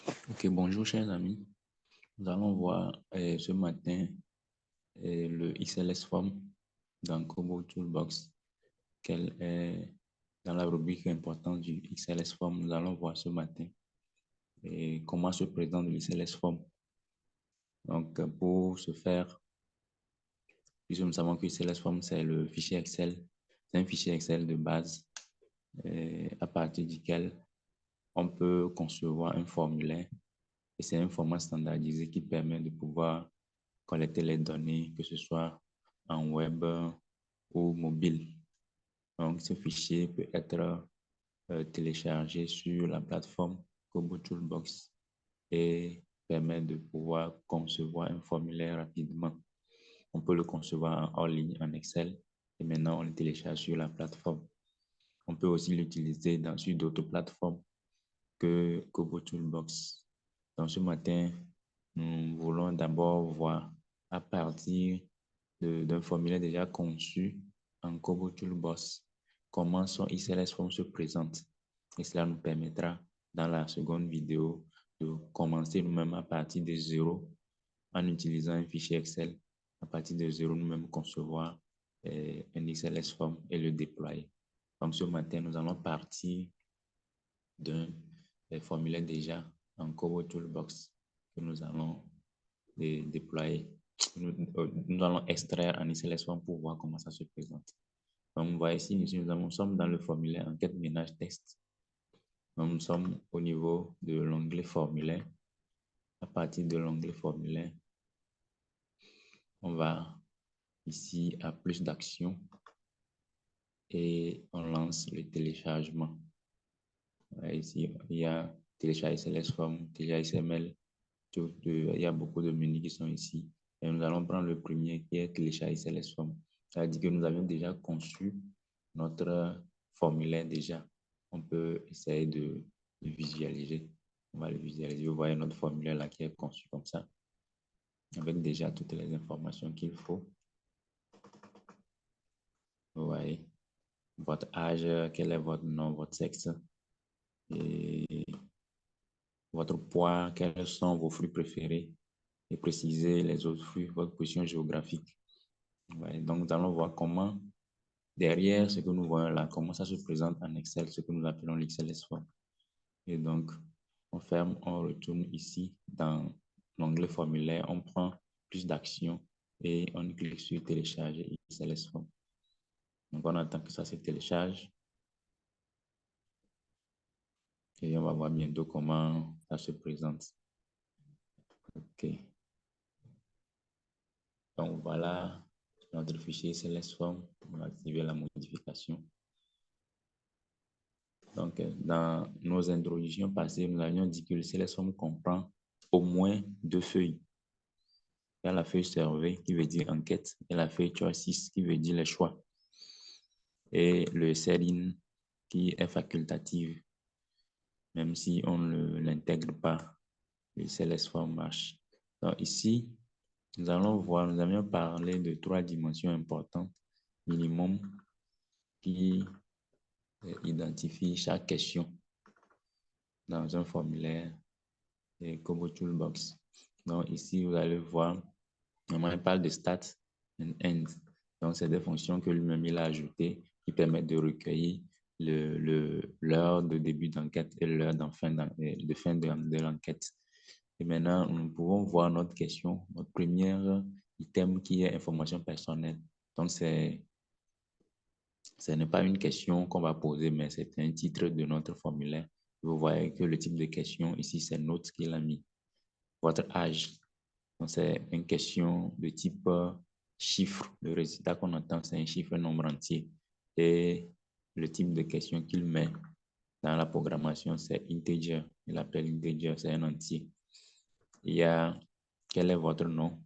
Ok, bonjour chers amis. Nous allons voir ce matin le XLS Form dans Kobo Toolbox. Quelle est dans la rubrique importante du XLS Form, nous allons voir ce matin comment se présente le XLS Form. Donc pour ce faire, puisque nous savons que XLS Form c'est le fichier Excel, c'est un fichier Excel de base à partir duquel on peut concevoir un formulaire et c'est un format standardisé qui permet de pouvoir collecter les données, que ce soit en web ou mobile. Donc, ce fichier peut être téléchargé sur la plateforme Kobo Toolbox et permet de pouvoir concevoir un formulaire rapidement. On peut le concevoir en ligne, en Excel, et maintenant on le télécharge sur la plateforme. On peut aussi l'utiliser sur d'autres plateformes que Kobo Toolbox. Donc, ce matin, nous voulons d'abord voir à partir d'un formulaire déjà conçu en Kobo Toolbox comment son XLS Form se présente. Et cela nous permettra, dans la seconde vidéo, de commencer nous-mêmes à partir de zéro en utilisant un fichier Excel. À partir de zéro, nous-mêmes concevoir un XLS Form et le déployer. Donc, ce matin, nous allons partir d'un formulaire déjà en Kobo Toolbox que nous allons déployer. Nous allons extraire en XLS Form pour voir comment ça se présente. Donc, on voit ici, nous sommes dans le formulaire enquête ménage texte. Donc, nous sommes au niveau de l'onglet formulaire. À partir de l'onglet formulaire, on va ici à plus d'actions et on lance le téléchargement. Ici, il y a télécharger XLS Form, télécharger XML. Il y a beaucoup de menus qui sont ici. Et nous allons prendre le premier qui est télécharger XLS Form. Ça veut dire que nous avions déjà conçu notre formulaire déjà. On peut essayer de visualiser. On va le visualiser. Vous voyez notre formulaire là qui est conçu comme ça, avec déjà toutes les informations qu'il faut. Vous voyez votre âge, quel est votre nom, votre sexe, et votre poids, quels sont vos fruits préférés, et préciser les autres fruits, votre position géographique. Ouais, donc, nous allons voir comment, derrière ce que nous voyons là, comment ça se présente en Excel, ce que nous appelons l'XLS Form. Et donc, on ferme, on retourne ici dans l'onglet formulaire, on prend plus d'actions et on clique sur télécharger XLS Form. Donc, on attend que ça se télécharge. Et on va voir bientôt comment ça se présente. OK. Donc, voilà notre fichier XLS Form. On va activer la modification. Donc, dans nos introductions passées, nous avions dit que le XLS Form comprend au moins deux feuilles. Il y a la feuille survey qui veut dire enquête et la feuille choices qui veut dire les choix. Et le set-in qui est facultative, même si on ne l'intègre pas, le XLS Form marche. Donc ici, nous allons voir, nous avions parlé de trois dimensions importantes, minimum, qui identifie chaque question dans un formulaire et Kobo Toolbox. Donc ici, vous allez voir, on parle de stat and end. Donc, c'est des fonctions que lui-même il a ajoutées qui permettent de recueillir l'heure de début d'enquête et l'heure de fin de l'enquête. Et maintenant, nous pouvons voir notre question, notre premier item qui est information personnelle. Donc, ce n'est pas une question qu'on va poser, mais c'est un titre de notre formulaire. Vous voyez que le type de question ici, c'est note qu'il a mis. Votre âge, c'est une question de type chiffre. Le résultat qu'on entend, c'est un chiffre, un nombre entier. Et le type de question qu'il met dans la programmation, c'est integer. Il appelle integer, c'est un entier. Il y a quel est votre nom?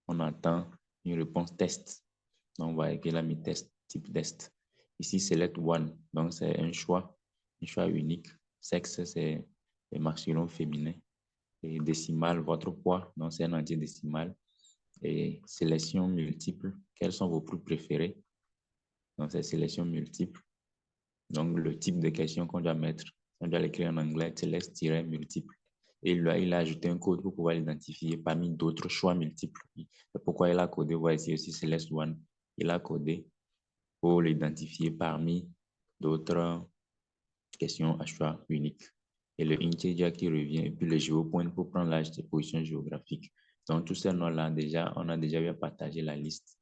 On entend une réponse test. Donc, on voit qu'il a mis test, type test. Ici, select one. Donc, c'est un choix unique. Sexe, c'est masculin, féminin. Et décimal, votre poids, donc c'est un entier décimal. Et sélection multiple, quels sont vos fruits préférés? Donc, c'est sélection multiple. Donc, le type de question qu'on doit mettre, on doit l'écrire en anglais, select-multiple. Et il a ajouté un code pour pouvoir l'identifier parmi d'autres choix multiples. C'est pourquoi il a codé, voici aussi Celeste One, il a codé pour l'identifier parmi d'autres questions à choix unique. Et le integer qui revient, et puis le géopoint pour prendre l'âge des positions géographiques. Donc, tous ces noms-là, déjà, on a déjà eu à partager la liste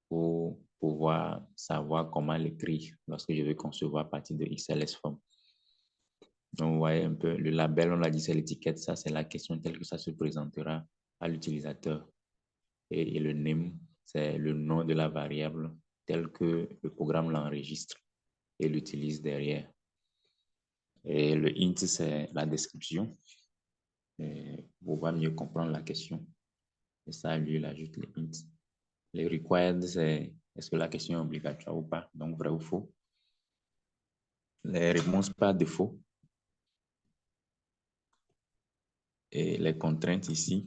pour pouvoir savoir comment l'écrire lorsque je vais concevoir à partir de XLS Form. Donc, vous voyez un peu, le label, on l'a dit, c'est l'étiquette, ça, c'est la question telle que ça se présentera à l'utilisateur. Et le name, c'est le nom de la variable tel que le programme l'enregistre et l'utilise derrière. Et le int, c'est la description pour pouvoir mieux comprendre la question. Et ça, lui, il ajoute les int. Les required, c'est est-ce que la question est obligatoire ou pas, donc vrai ou faux. Les réponses par défaut. Et les contraintes ici,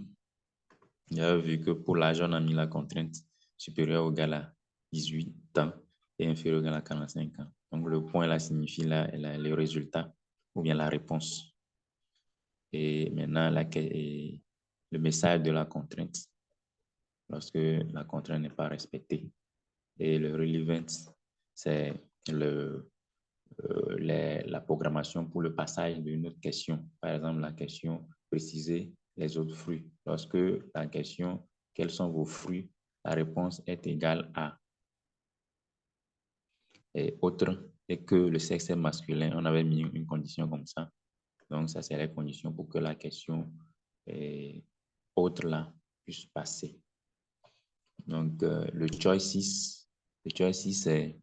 il a vu que pour l'âge, on a mis la contrainte supérieure ou égale à 18 ans et inférieure ou égale à 45 ans. Donc, le point là signifie le résultat ou bien la réponse. Et maintenant, le message de la contrainte, lorsque la contrainte n'est pas respectée. Et le relevant, c'est la programmation pour le passage d'une autre question. Par exemple, la question préciser les autres fruits. Lorsque la question quels sont vos fruits, la réponse est égale à et autre et que le sexe est masculin. On avait mis une condition comme ça. Donc, ça, c'est la condition pour que la question autre là puisse passer. Donc, le choices, c'est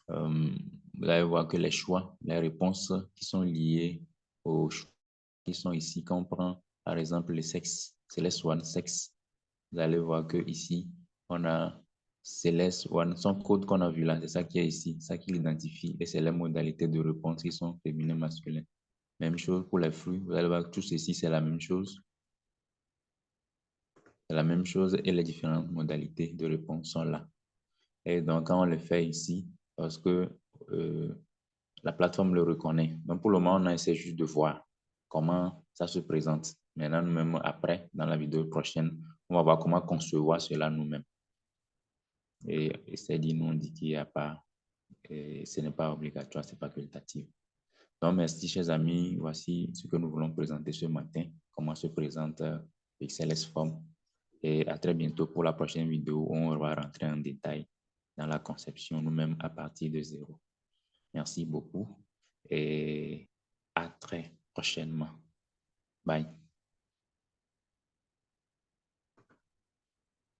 vous allez voir que les choix, les réponses qui sont liées aux choix qui sont ici, quand on prend par exemple le sexe, Celeste One sexe, vous allez voir que ici, on a Celeste One, son code qu'on a vu là, c'est ça qui est ici, ça qui l'identifie, et c'est les modalités de réponse qui sont féminines, masculines. Même chose pour les fruits, vous allez voir que tout ceci, c'est la même chose. C'est la même chose et les différentes modalités de réponse sont là. Et donc, quand on le fait ici, parce que la plateforme le reconnaît. Donc, pour le moment, on essaie juste de voir comment ça se présente. Maintenant, nous-mêmes, après, dans la vidéo prochaine, on va voir comment concevoir cela nous-mêmes. Et c'est dit, nous, on dit qu'il n'y a pas, ce n'est pas obligatoire, ce n'est pas facultatif. Donc, merci, chers amis. Voici ce que nous voulons présenter ce matin, comment se présente XLS Form. Et à très bientôt pour la prochaine vidéo où on va rentrer en détail dans la conception nous-mêmes à partir de zéro. Merci beaucoup et à très prochainement. Bye.